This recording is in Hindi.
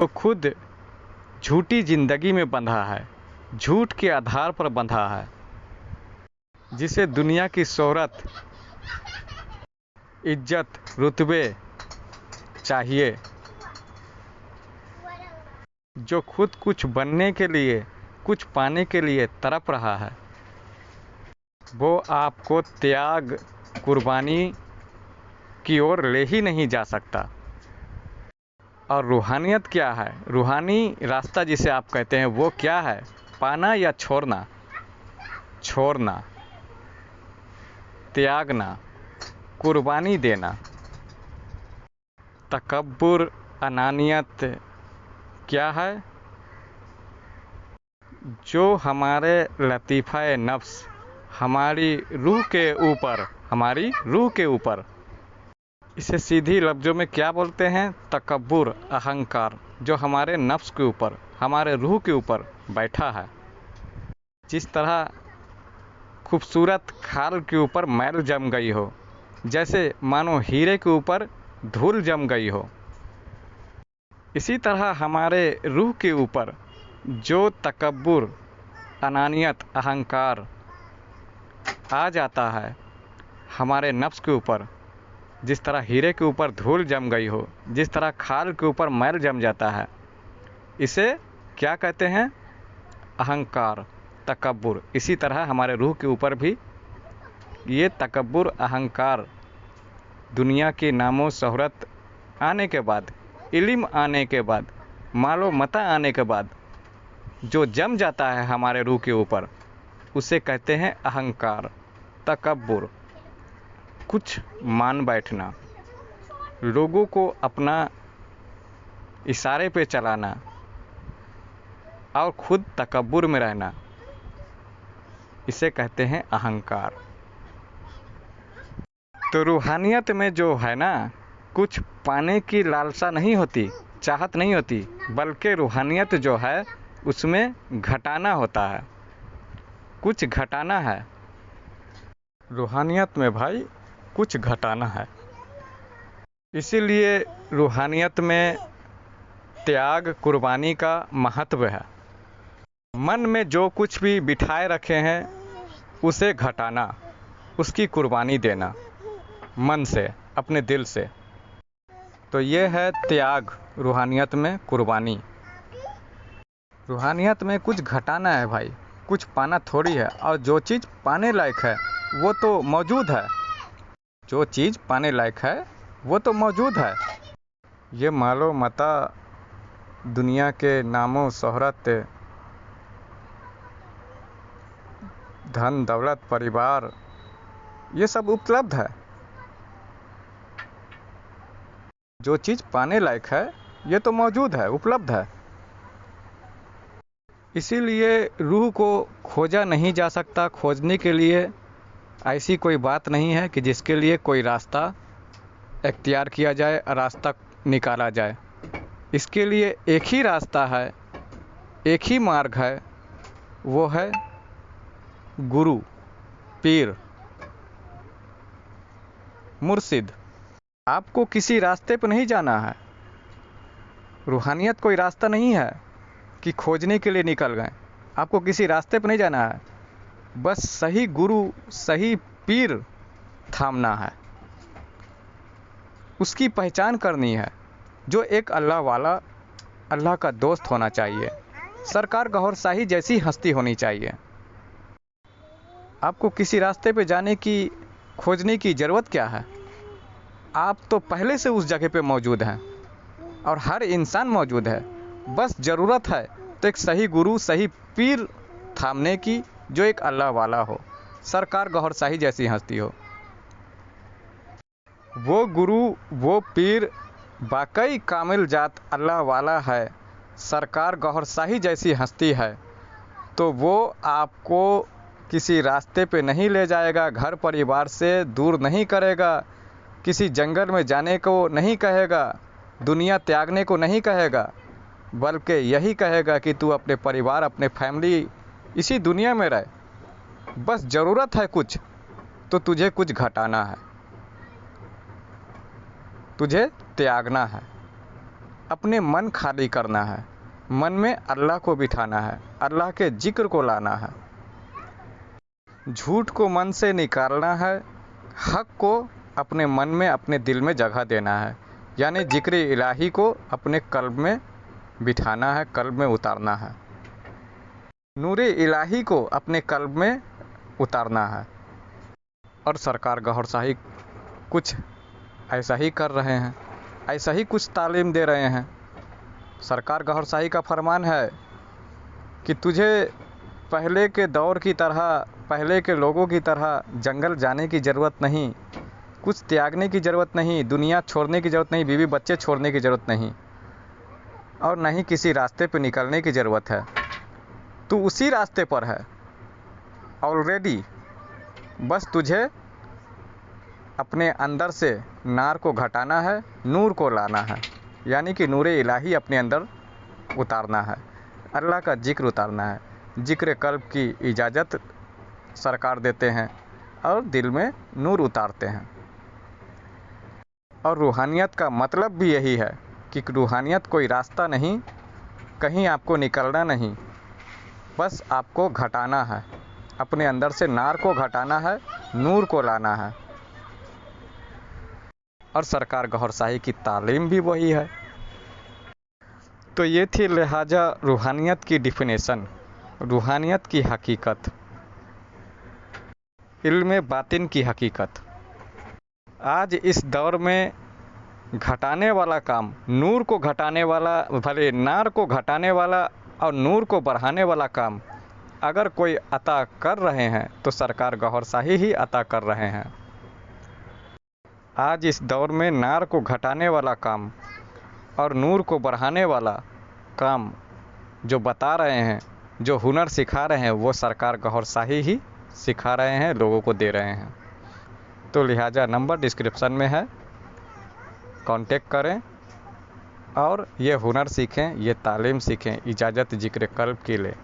वो खुद झूठी जिंदगी में बंधा है, झूठ के आधार पर बंधा है, जिसे दुनिया की शोहरत, इज्जत, रुतबे चाहिए, जो खुद कुछ बनने के लिए, कुछ पाने के लिए तड़प रहा है, वो आपको त्याग, कुर्बानी की ओर ले ही नहीं जा सकता। और रूहानियत क्या है? रूहानी रास्ता जिसे आप कहते हैं वो क्या है? पाना या छोड़ना? छोड़ना, त्यागना, कुर्बानी देना। तकब्बुर, अनानियत क्या है? जो हमारे लतीफ़ा नफ्स, हमारी रूह के ऊपर, इसे सीधी लफ्ज़ों में क्या बोलते हैं? तकब्बुर, अहंकार, जो हमारे नफ्स के ऊपर, हमारे रूह के ऊपर बैठा है। जिस तरह खूबसूरत खाल के ऊपर मैल जम गई हो, जैसे मानो हीरे के ऊपर धूल जम गई हो, इसी तरह हमारे रूह के ऊपर जो तकब्बुर, अनानियत, अहंकार आ जाता है, हमारे नफ्स के ऊपर, जिस तरह हीरे के ऊपर धूल जम गई हो, जिस तरह खाल के ऊपर मैल जम जाता है, इसे क्या कहते हैं? अहंकार, तकब्बुर। इसी तरह हमारे रूह के ऊपर भी ये तकब्बुर, अहंकार, दुनिया की नामो शोहरत आने के बाद, इल्म आने के बाद, मालो मता आने के बाद जो जम जाता है हमारे रूह के ऊपर, उसे कहते हैं अहंकार, तकब्बुर। कुछ मान बैठना, लोगों को अपना इशारे पे चलाना और खुद तकब्बुर में रहना, इसे कहते हैं अहंकार। तो रूहानियत में जो है ना, कुछ पाने की लालसा नहीं होती, चाहत नहीं होती, बल्कि रूहानियत जो है उसमें घटाना होता है, कुछ घटाना है। रूहानियत में भाई कुछ घटाना है। इसीलिए रूहानियत में त्याग, कुर्बानी का महत्व है। मन में जो कुछ भी बिठाए रखे हैं उसे घटाना, उसकी कुर्बानी देना, मन से, अपने दिल से। तो ये है त्याग, रूहानियत में कुर्बानी। रूहानियत में कुछ घटाना है भाई, कुछ पाना थोड़ी है। और जो चीज़ पाने लायक है वो तो मौजूद है, जो चीज़ पाने लायक है वो तो मौजूद है। ये मालो मता, दुनिया के नामो शोहरत, धन दौलत, परिवार, ये सब उपलब्ध है। जो चीज़ पाने लायक है ये तो मौजूद है, उपलब्ध है। इसीलिए रूह को खोजा नहीं जा सकता। खोजने के लिए ऐसी कोई बात नहीं है कि जिसके लिए कोई रास्ता इख्तियार किया जाए, रास्ता निकाला जाए। इसके लिए एक ही रास्ता है, एक ही मार्ग है, वो है गुरु, पीर, मुर्शिद। आपको किसी रास्ते पर नहीं जाना है। रूहानियत कोई रास्ता नहीं है कि खोजने के लिए निकल गए। आपको किसी रास्ते पर नहीं जाना है, बस सही गुरु, सही पीर थामना है, उसकी पहचान करनी है, जो एक अल्लाह वाला, अल्लाह का दोस्त होना चाहिए, सरकार गौहर शाही जैसी हस्ती होनी चाहिए। आपको किसी रास्ते पे जाने की, खोजने की ज़रूरत क्या है? आप तो पहले से उस जगह पे मौजूद हैं और हर इंसान मौजूद है। बस ज़रूरत है तो एक सही गुरु, सही पीर थामने की, जो एक अल्लाह वाला हो, सरकार गौहर शाही जैसी हस्ती हो। वो गुरु, वो पीर वाकई कामिल जात अल्लाह वाला है, सरकार गौहर शाही जैसी हस्ती है, तो वो आपको किसी रास्ते पे नहीं ले जाएगा, घर परिवार से दूर नहीं करेगा, किसी जंगल में जाने को नहीं कहेगा, दुनिया त्यागने को नहीं कहेगा, बल्कि यही कहेगा कि तू अपने परिवार, अपने फैमिली, इसी दुनिया में रहे। बस ज़रूरत है कुछ, तो तुझे कुछ घटाना है, तुझे त्यागना है। अपने मन खाली करना है, मन में अल्लाह को बिठाना है, अल्लाह के जिक्र को लाना है, झूठ को मन से निकालना है, हक को अपने मन में अपने दिल में जगह देना है, यानी जिक्र इलाही को अपने कल्ब में बिठाना है, कल्ब में उतारना है, नूर इलाही को अपने कल्ब में उतारना है। और सरकार गौहर शाही कुछ ऐसा ही कर रहे हैं, ऐसा ही कुछ तालीम दे रहे हैं। सरकार गौहर शाही का फरमान है कि तुझे पहले के दौर की तरह, पहले के लोगों की तरह जंगल जाने की ज़रूरत नहीं, कुछ त्यागने की ज़रूरत नहीं, दुनिया छोड़ने की ज़रूरत नहीं, बीवी बच्चे छोड़ने की ज़रूरत नहीं, और न ही किसी रास्ते पे निकलने की ज़रूरत है। तू उसी रास्ते पर है ऑलरेडी, बस तुझे अपने अंदर से नार को घटाना है, नूर को लाना है, यानी कि नूर इलाही अपने अंदर उतारना है, अल्लाह का जिक्र उतारना है। जिक्र कल्ब की इजाज़त सरकार देते हैं और दिल में नूर उतारते हैं। और रूहानियत का मतलब भी यही है कि रूहानियत कोई रास्ता नहीं, कहीं आपको निकलना नहीं, बस आपको घटाना है, अपने अंदर से नार को घटाना है, नूर को लाना है। और सरकार गौहर शाही की तालीम भी वही है। तो ये थी लिहाजा रूहानियत की डिफिनेशन, रूहानियत की हकीकत, इल्म बातिन की हकीकत। आज इस दौर में घटाने वाला काम, नूर को घटाने वाला, भले नार को घटाने वाला और नूर को बढ़ाने वाला काम अगर कोई अता कर रहे हैं तो सरकार गौहर शाही ही अता कर रहे हैं। आज इस दौर में नार को घटाने वाला काम और नूर को बढ़ाने वाला काम जो बता रहे हैं, जो हुनर सिखा रहे हैं, वो सरकार गौहर शाही ही सिखा रहे हैं, लोगों को दे रहे हैं। तो लिहाजा नंबर डिस्क्रिप्शन में है, कांटेक्ट करें और ये हुनर सीखें, ये तालीम सीखें, इजाज़त जिक्र कल्ब की लें।